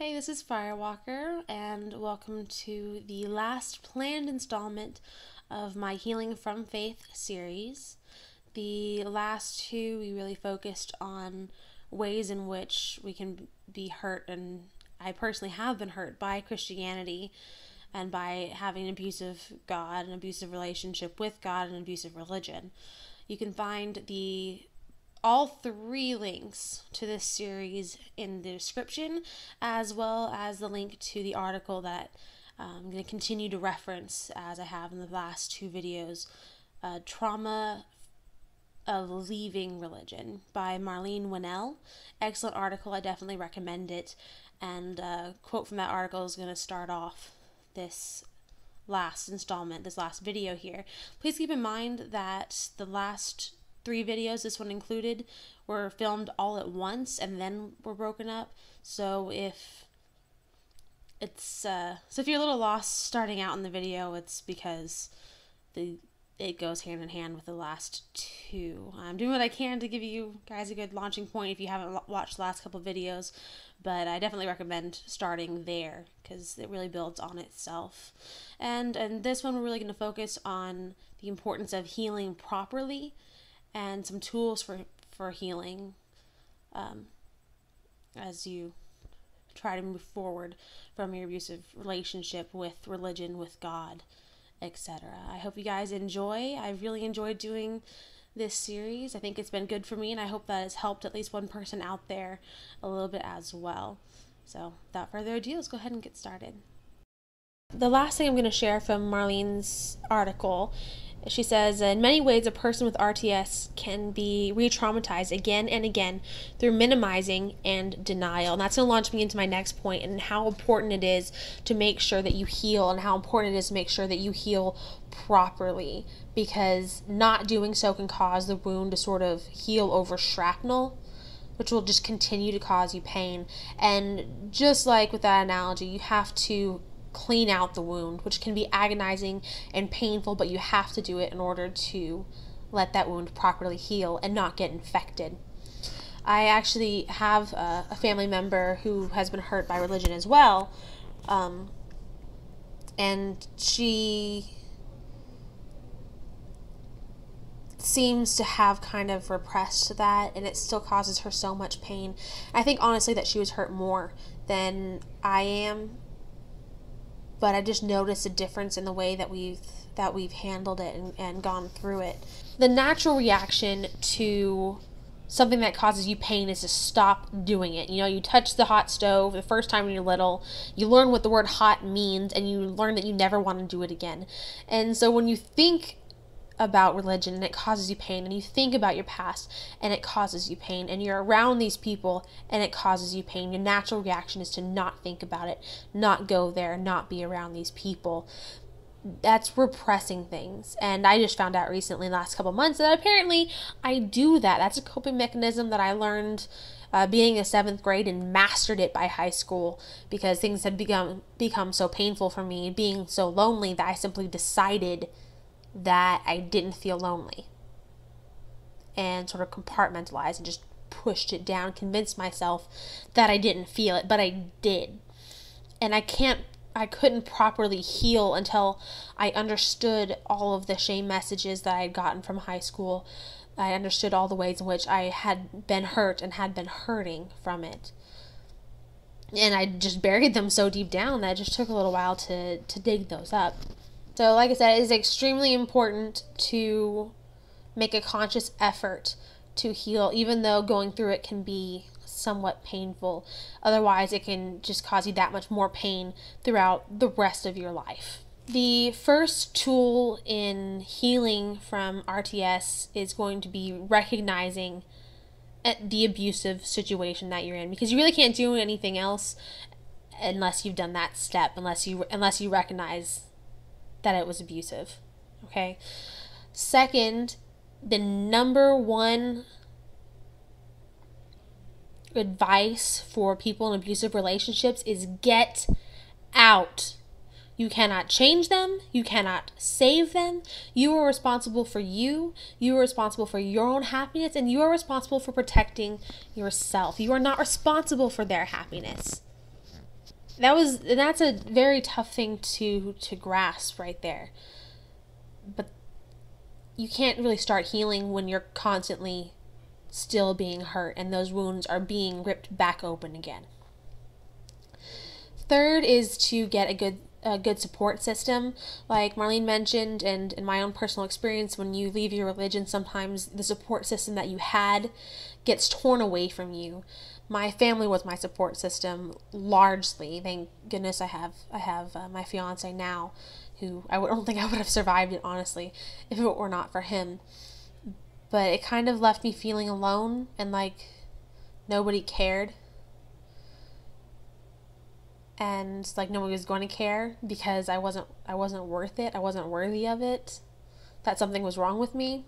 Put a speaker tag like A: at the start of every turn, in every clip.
A: Hey, this is Firewalker, and welcome to the last planned installment of my Healing from Faith series. The last two, we really focused on ways in which we can be hurt, and I personally have been hurt by Christianity and by having an abusive God, an abusive relationship with God, and an abusive religion. You can find all three links to this series in the description, as well as the link to the article that I'm going to continue to reference as I have in the last two videos, Trauma of Leaving Religion by Marlene Winell. Excellent article. I definitely recommend it. And a quote from that article is going to start off this last installment, this last video here. Please keep in mind that the last three videos, this one included, were filmed all at once and then were broken up. So if you're a little lost starting out in the video, it's because it goes hand in hand with the last two. I'm doing what I can to give you guys a good launching point if you haven't watched the last couple videos, but I definitely recommend starting there because it really builds on itself. And this one, we're really going to focus on the importance of healing properly and some tools for healing as you try to move forward from your abusive relationship with religion, with God, etc. I hope you guys enjoy. I've really enjoyed doing this series. I think it's been good for me, and I hope that it's helped at least one person out there a little bit as well. So without further ado, let's go ahead and get started. The last thing I'm going to share from Marlene's article, she says, in many ways, a person with RTS can be re-traumatized again and again through minimizing and denial. And that's going to launch me into my next point, and how important it is to make sure that you heal, and how important it is to make sure that you heal properly, because not doing so can cause the wound to sort of heal over shrapnel, which will just continue to cause you pain. And just like with that analogy, you have to clean out the wound, which can be agonizing and painful, but you have to do it in order to let that wound properly heal and not get infected. I actually have a family member who has been hurt by religion as well, and she seems to have kind of repressed that, and it still causes her so much pain. I think honestly that she was hurt more than I am, but I just noticed a difference in the way that we've handled it and gone through it. The natural reaction to something that causes you pain is to stop doing it. You know, you touch the hot stove the first time when you're little, you learn what the word hot means, and you learn that you never want to do it again. And so when you think about religion and it causes you pain, and you think about your past and it causes you pain, and you're around these people and it causes you pain, your natural reaction is to not think about it, not go there, not be around these people. That's repressing things. And I just found out recently in the last couple months that apparently I do that. That's a coping mechanism that I learned being in 7th grade and mastered it by high school, because things had become so painful for me, being so lonely, that I simply decided that I didn't feel lonely, and sort of compartmentalized and just pushed it down, convinced myself that I didn't feel it, but I did. And I couldn't properly heal until I understood all of the shame messages that I had gotten from high school. I understood all the ways in which I had been hurt and had been hurting from it. And I just buried them so deep down that it just took a little while to dig those up. So like I said, it is extremely important to make a conscious effort to heal, even though going through it can be somewhat painful. Otherwise, it can just cause you that much more pain throughout the rest of your life. The first tool in healing from RTS is going to be recognizing the abusive situation that you're in, because you really can't do anything else unless you've done that step, unless you recognize that it was abusive. Okay. Second, the number one advice for people in abusive relationships is get out. You cannot change them. You cannot save them. You are responsible for you. You are responsible for your own happiness, and you are responsible for protecting yourself. You are not responsible for their happiness. that's a very tough thing to grasp right there. But you can't really start healing when you're constantly still being hurt and those wounds are being ripped back open again. Third is to get a good support system. Like Marlene mentioned, and in my own personal experience, when you leave your religion, sometimes the support system that you had gets torn away from you. My family was my support system largely. Thank goodness I have my fiance now, who I don't think I would have survived it, honestly, if it were not for him. But it kind of left me feeling alone and like nobody cared. And like nobody was going to care because I wasn't worth it. I wasn't worthy of it. That something was wrong with me.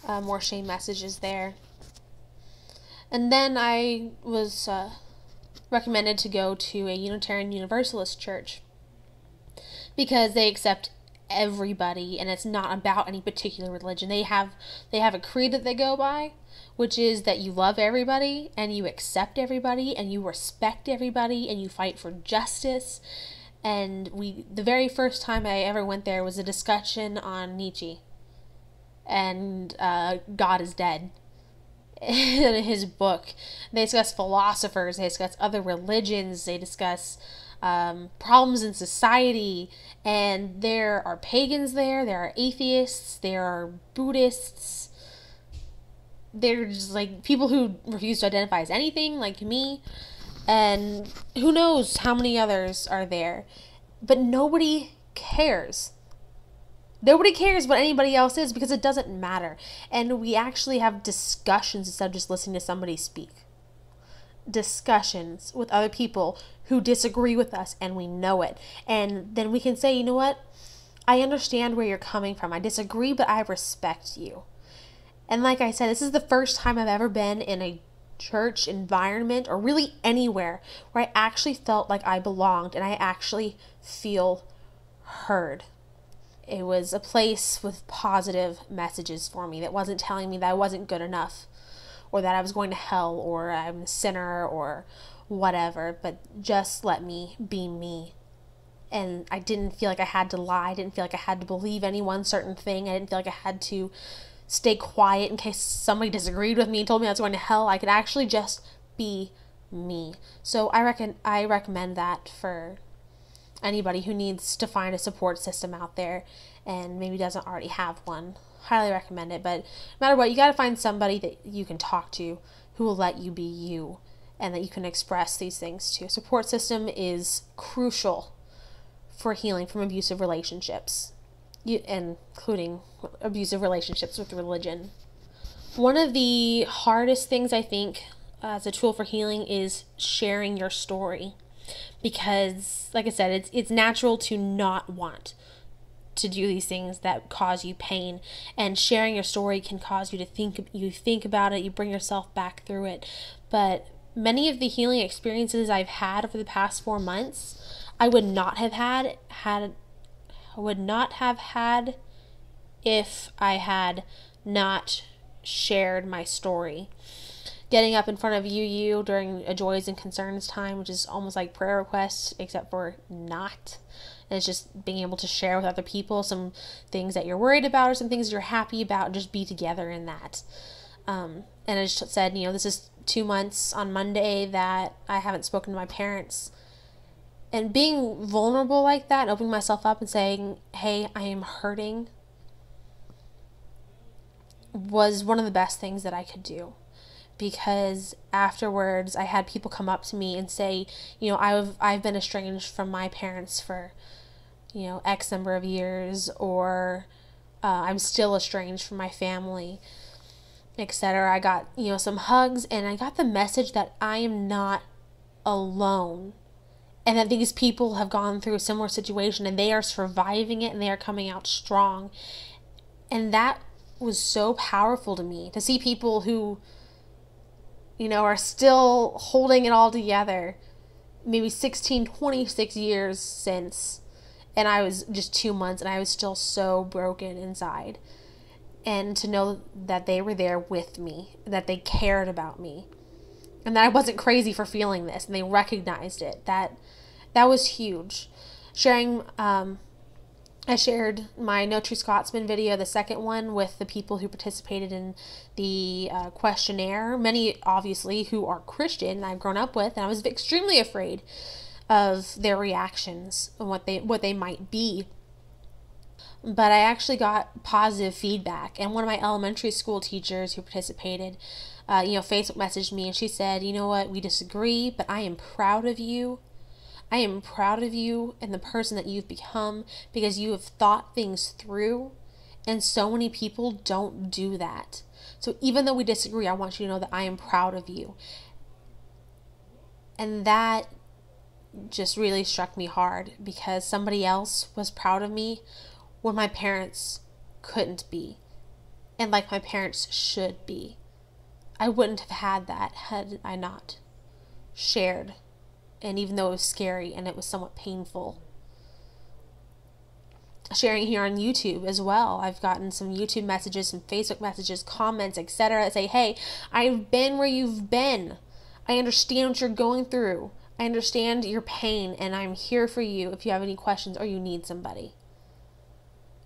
A: More shame messages there. And then I was recommended to go to a Unitarian Universalist church because they accept everybody and it's not about any particular religion. They have a creed that they go by, which is that you love everybody and you accept everybody and you respect everybody and you fight for justice. And the very first time I ever went there was a discussion on Nietzsche and God is Dead. In his book, they discuss philosophers, they discuss other religions, they discuss problems in society, and there are pagans there are atheists, there are Buddhists, there's like people who refuse to identify as anything, like me, and who knows how many others are there, but nobody cares. Nobody cares what anybody else is because it doesn't matter. And we actually have discussions instead of just listening to somebody speak. Discussions with other people who disagree with us and we know it. And then we can say, you know what? I understand where you're coming from. I disagree, but I respect you. And like I said, this is the first time I've ever been in a church environment or really anywhere where I actually felt like I belonged and I actually feel heard. It was a place with positive messages for me that wasn't telling me that I wasn't good enough or that I was going to hell or I'm a sinner or whatever, but just let me be me. And I didn't feel like I had to lie. I didn't feel like I had to believe any one certain thing. I didn't feel like I had to stay quiet in case somebody disagreed with me and told me I was going to hell. I could actually just be me. So I recommend that for anybody who needs to find a support system out there and maybe doesn't already have one. Highly recommend it. But no matter what, you got to find somebody that you can talk to who will let you be you and that you can express these things to. Support system is crucial for healing from abusive relationships, including abusive relationships with religion. One of the hardest things I think as a tool for healing is sharing your story. Because, like I said, it's natural to not want to do these things that cause you pain, and sharing your story can cause you to think about it, you bring yourself back through it. But many of the healing experiences I've had over the past 4 months, I would not have had if I had not shared my story. Getting up in front of you during a joys and concerns time, which is almost like prayer requests, except for not. And it's just being able to share with other people some things that you're worried about or some things you're happy about and just be together in that. And I just said, this is 2 months on Monday that I haven't spoken to my parents. And being vulnerable like that, and opening myself up and saying, hey, I am hurting, was one of the best things that I could do. Because afterwards I had people come up to me and say, I've been estranged from my parents for, X number of years, or I'm still estranged from my family, etc. I got, some hugs, and I got the message that I am not alone, and that these people have gone through a similar situation and they are surviving it and they are coming out strong. And that was so powerful to me, to see people who are still holding it all together, maybe 26 years since, and I was just 2 months and I was still so broken inside. And to know that they were there with me, that they cared about me, and that I wasn't crazy for feeling this, and they recognized it. That was huge. Sharing, I shared my No True Scotsman video, the second one, with the people who participated in the questionnaire. Many, obviously, who are Christian, and I've grown up with, and I was extremely afraid of their reactions and what they might be. But I actually got positive feedback, and one of my elementary school teachers who participated, Facebook messaged me, and she said, "You know what, we disagree, but I am proud of you. I am proud of you and the person that you've become, because you have thought things through, and so many people don't do that. So even though we disagree, I want you to know that I am proud of you." And that just really struck me hard, because somebody else was proud of me when my parents couldn't be, and like my parents should be. I wouldn't have had that had I not shared. And even though it was scary and it was somewhat painful. Sharing here on YouTube as well. I've gotten some YouTube messages, some Facebook messages, comments, etc. that say, "Hey, I've been where you've been. I understand what you're going through. I understand your pain, and I'm here for you if you have any questions or you need somebody."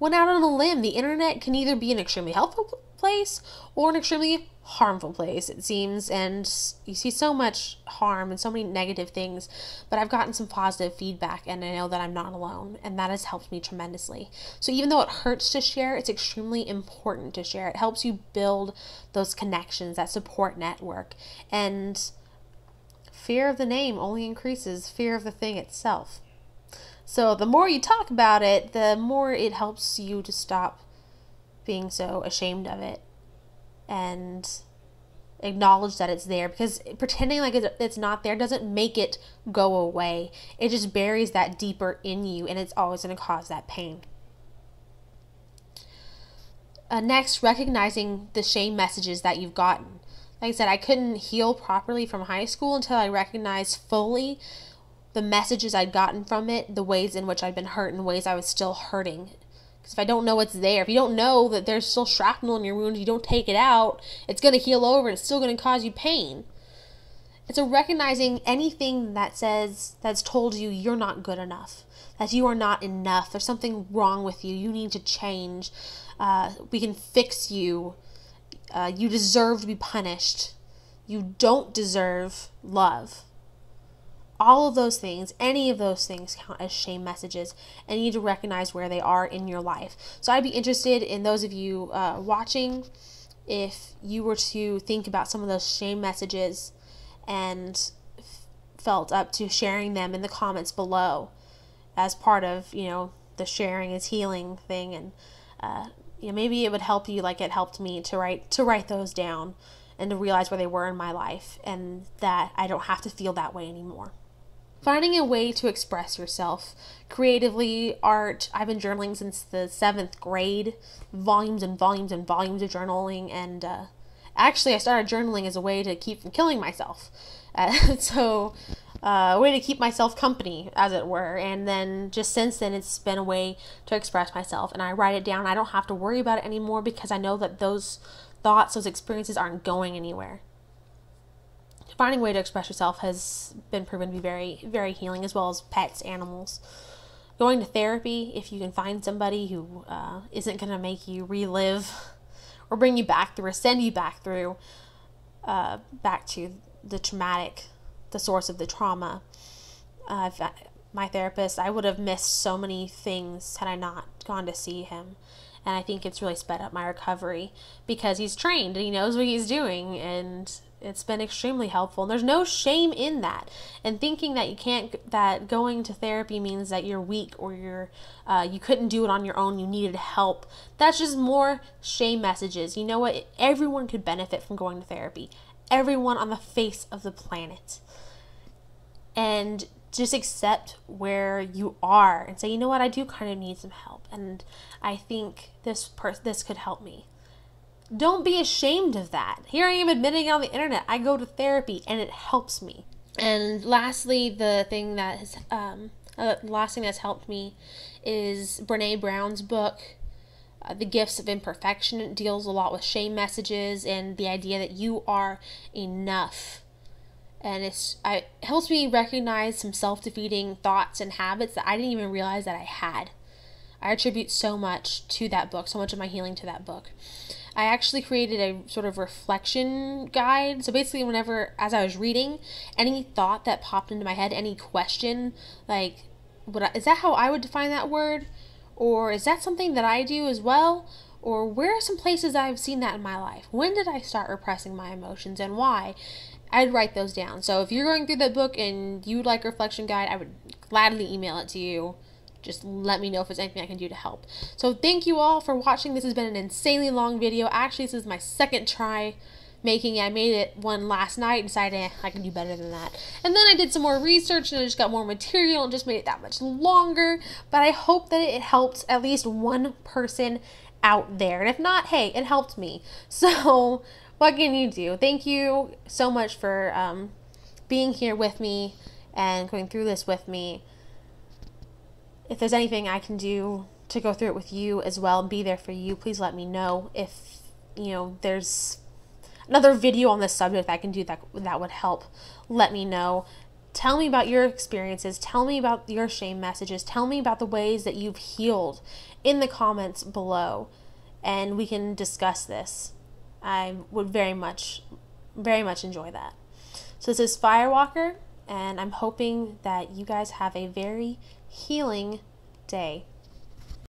A: Went out on a limb. The internet can either be an extremely helpful place or an extremely harmful place, it seems, and you see so much harm and so many negative things, but I've gotten some positive feedback, and I know that I'm not alone, and that has helped me tremendously. So even though it hurts to share, it's extremely important to share. It helps you build those connections, that support network, and fear of the name only increases fear of the thing itself. So the more you talk about it, the more it helps you to stop being so ashamed of it and acknowledge that it's there, because pretending like it's not there doesn't make it go away. It just buries that deeper in you, and it's always going to cause that pain. Next, recognizing the shame messages that you've gotten. Like I said, I couldn't heal properly from high school until I recognized fully the messages I'd gotten from it, the ways in which I'd been hurt, and ways I was still hurting. Because if I don't know what's there, if you don't know that there's still shrapnel in your wound, you don't take it out, it's going to heal over, and it's still going to cause you pain. And so recognizing anything that's told you you're not good enough, that you are not enough, there's something wrong with you, you need to change, we can fix you, you deserve to be punished, you don't deserve love. All of those things, any of those things count as shame messages, and you need to recognize where they are in your life. So I'd be interested in those of you watching, if you were to think about some of those shame messages and felt up to sharing them in the comments below as part of, the sharing is healing thing. And maybe it would help you like it helped me to write those down and to realize where they were in my life, and that I don't have to feel that way anymore. Finding a way to express yourself creatively, art. I've been journaling since the 7th grade, volumes and volumes and volumes of journaling, and actually I started journaling as a way to keep from killing myself. So a way to keep myself company, as it were, and then just since then it's been a way to express myself, and I write it down. I don't have to worry about it anymore, because I know that those thoughts, those experiences aren't going anywhere. Finding a way to express yourself has been proven to be very, very healing, as well as pets, animals. Going to therapy, if you can find somebody who isn't going to make you relive or bring you back through or send you back through, back to the source of the trauma. My therapist, I would have missed so many things had I not gone to see him. And I think it's really sped up my recovery, because he's trained and he knows what he's doing, and it's been extremely helpful. And there's no shame in that. And thinking that going to therapy means that you're weak, or you couldn't do it on your own, you needed help. That's just more shame messages. You know what? Everyone could benefit from going to therapy. Everyone on the face of the planet. And just accept where you are and say, you know what, I do kind of need some help, and I think this could help me. Don't be ashamed of that. Here I am admitting it on the internet. I go to therapy and it helps me. And lastly, the last thing that's helped me is Brene Brown's book, The Gifts of Imperfection. It deals a lot with shame messages and the idea that you are enough. and it helps me recognize some self-defeating thoughts and habits that I didn't even realize that I had. I attribute so much to that book, so much of my healing to that book. I actually created a sort of reflection guide. So basically, whenever, as I was reading, any thought that popped into my head, any question, like, is that how I would define that word? Or is that something that I do as well? Or where are some places I've seen that in my life? When did I start repressing my emotions and why? I'd write those down. So if you're going through that book and you would like a reflection guide, I would gladly email it to you. Just let me know if there's anything I can do to help. So thank you all for watching. This has been an insanely long video. Actually, this is my second try making it. I made it one last night and decided I can do better than that. And then I did some more research and I just got more material and just made it that much longer. But I hope that it helped at least one person out there. And if not, hey, it helped me. So what can you do? Thank you so much for being here with me and going through this with me. If there's anything I can do to go through it with you as well and be there for you, please let me know. If, there's another video on this subject I can do that would help, let me know. Tell me about your experiences. Tell me about your shame messages. Tell me about the ways that you've healed in the comments below, and we can discuss this. I would very much enjoy that. So this is Firewalker, and I'm hoping that you guys have a very healing day.